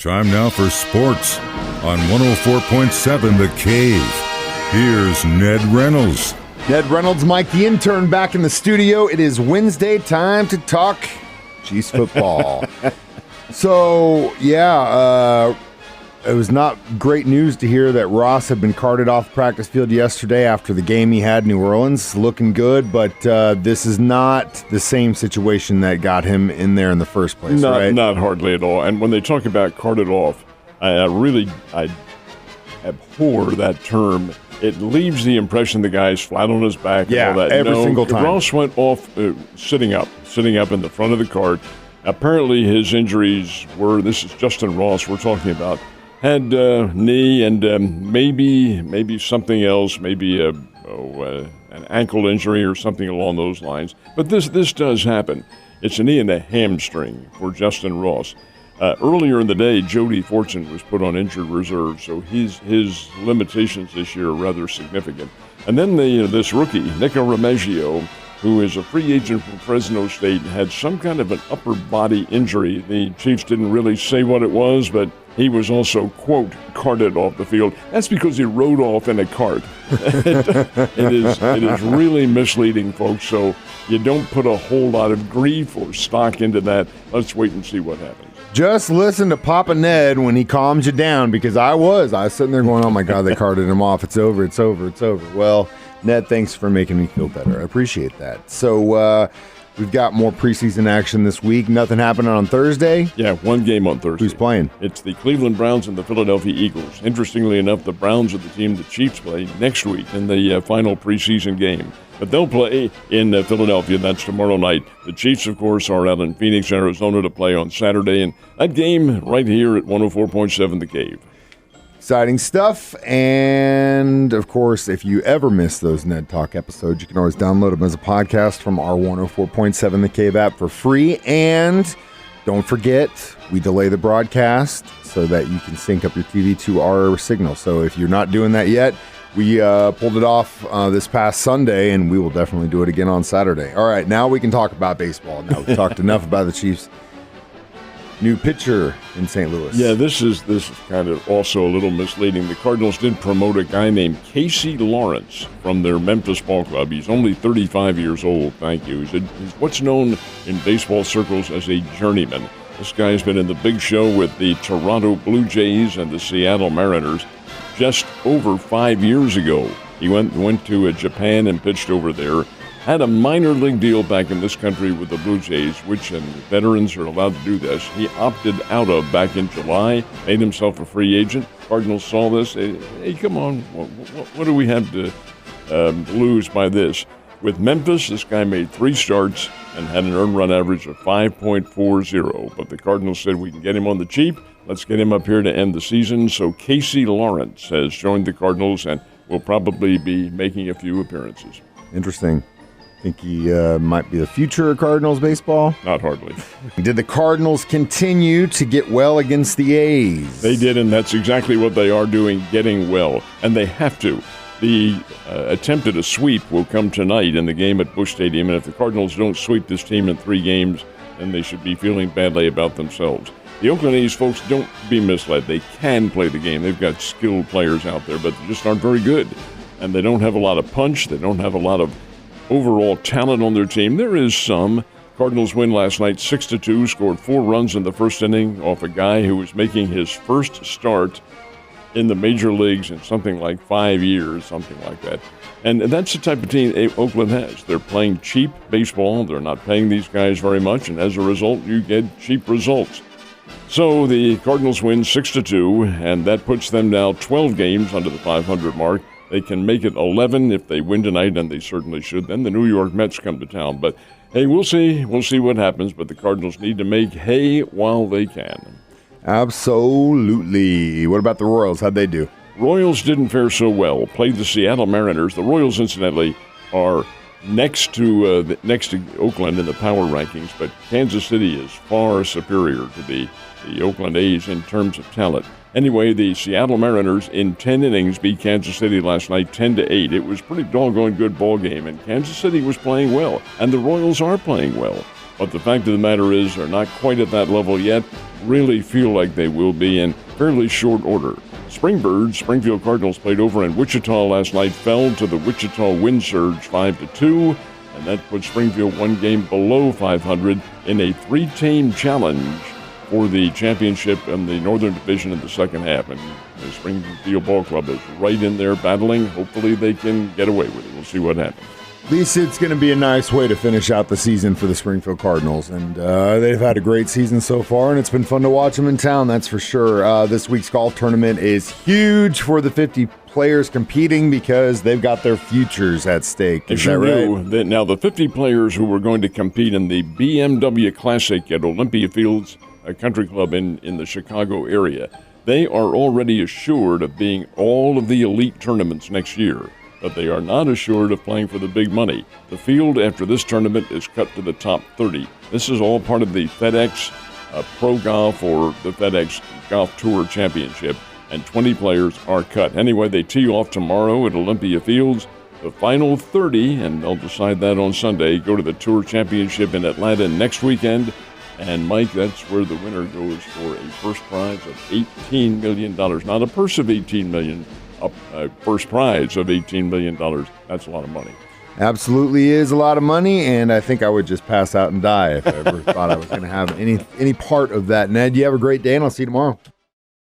Time now for sports on 104.7 The Cave. Here's Ned Reynolds. Ned Reynolds, Mike the intern, back in the studio. It is Wednesday, time to talk Chiefs football. It was not great news to hear that Ross had been carted off the practice field yesterday after the game he had in New Orleans. Looking good, but this is not the same situation that got him in there in the first place, right? Not hardly at all. And when they talk about carted off, I abhor that term. It leaves the impression the guy's flat on his back and all that. Every single time. Ross went off sitting up in the front of the cart. Apparently his injuries were, this is Justin Ross we're talking about, had knee and maybe something else, maybe an ankle injury or something along those lines. But this does happen. It's a knee and a hamstring for Justin Ross. Earlier in the day, Jody Fortson was put on injured reserve, so his limitations this year are rather significant. And then this rookie, Nico Remeggio, who is a free agent from Fresno State, had some kind of an upper body injury. The Chiefs didn't really say what it was, but he was also, quote, carted off the field. That's because he rode off in a cart. It is really misleading, folks, so you don't put a whole lot of grief or stock into that. Let's wait and see what happens. Just listen to Papa Ned when he calms you down, because I was sitting there going, oh my God, they carted him off. It's over. Well, Ned, thanks for making me feel better. I appreciate that. So we've got more preseason action this week. Nothing happening on Thursday? Yeah, one game on Thursday. Who's playing? It's the Cleveland Browns and the Philadelphia Eagles. Interestingly enough, the Browns are the team the Chiefs play next week in the final preseason game. But they'll play in Philadelphia. That's tomorrow night. The Chiefs, of course, are out in Phoenix, Arizona to play on Saturday. And that game right here at 104.7 The Cave. Exciting stuff. And, of course, if you ever miss those Ned Talk episodes, you can always download them as a podcast from our 104.7 The Cave app for free. And don't forget, we delay the broadcast so that you can sync up your TV to our signal. So if you're not doing that yet, we pulled it off this past Sunday, and we will definitely do it again on Saturday. All right, now we can talk about baseball. Now we've talked enough about the Chiefs' new pitcher in St. Louis. Yeah, this is kind of also a little misleading. The Cardinals did promote a guy named Casey Lawrence from their Memphis ball club. He's only 35 years old, thank you. He's what's known in baseball circles as a journeyman. This guy's been in the big show with the Toronto Blue Jays and the Seattle Mariners just over 5 years ago. He went to Japan and pitched over there. Had a minor league deal back in this country with the Blue Jays, which, and veterans are allowed to do this, he opted out of back in July, made himself a free agent. Cardinals saw this. Hey, come on, what do we have to lose by this? With Memphis, this guy made 3 starts and had an earned run average of 5.40. But the Cardinals said, we can get him on the cheap. Let's get him up here to end the season. So Casey Lawrence has joined the Cardinals and will probably be making a few appearances. Interesting. Think he might be the future of Cardinals baseball? Not hardly. Did the Cardinals continue to get well against the A's? They did, and that's exactly what they are doing, getting well. And they have to. The attempt at a sweep will come tonight in the game at Busch Stadium, and if the Cardinals don't sweep this team in 3 games, then they should be feeling badly about themselves. The Oakland A's, folks, don't be misled. They can play the game. They've got skilled players out there, but they just aren't very good. And they don't have a lot of punch. They don't have a lot of overall talent on their team. There is some. Cardinals win last night 6-2, scored 4 runs in the first inning off a guy who was making his first start in the major leagues in something like 5 years, something like that. And that's the type of team Oakland has. They're playing cheap baseball. They're not paying these guys very much, and as a result, you get cheap results. So the Cardinals win 6-2, and that puts them now 12 games under the 500 mark. They can make it 11 if they win tonight, and they certainly should. Then the New York Mets come to town. But, hey, we'll see. We'll see what happens. But the Cardinals need to make hay while they can. Absolutely. What about the Royals? How'd they do? Royals didn't fare so well. Played the Seattle Mariners. The Royals, incidentally, are next to Oakland in the power rankings, but Kansas City is far superior to the Oakland A's in terms of talent. Anyway, the Seattle Mariners in 10 innings beat Kansas City last night 10-8. It was a pretty doggone good ball game, and Kansas City was playing well, and the Royals are playing well. But the fact of the matter is they're not quite at that level yet. really feel like they will be in fairly short order. Springbirds, Springfield Cardinals, played over in Wichita last night, fell to the Wichita Wind Surge 5-2, and that put Springfield one game below 500 in a three-team challenge for the championship in the Northern Division in the second half. And the Springfield Ball Club is right in there battling. Hopefully they can get away with it. We'll see what happens. At least it's going to be a nice way to finish out the season for the Springfield Cardinals. And they've had a great season so far, and it's been fun to watch them in town, that's for sure. This week's golf tournament is huge for the 50 players competing because they've got their futures at stake. Is that right? Now, the 50 players who were going to compete in the BMW Classic at Olympia Fields Country Club in the Chicago area, they are already assured of being all of the elite tournaments next year. But they are not assured of playing for the big money. The field after this tournament is cut to the top 30. This is all part of the FedEx Pro Golf or the FedEx Golf Tour Championship, and 20 players are cut. Anyway, they tee off tomorrow at Olympia Fields. The final 30, and they'll decide that on Sunday, go to the Tour Championship in Atlanta next weekend. And, Mike, that's where the winner goes for a first prize of $18 million. Not a purse of $18 million. A first prize of $18 million. That's a lot of money. Absolutely is a lot of money, and I think I would just pass out and die if I ever thought I was going to have any part of that. Ned, you have a great day, and I'll see you tomorrow.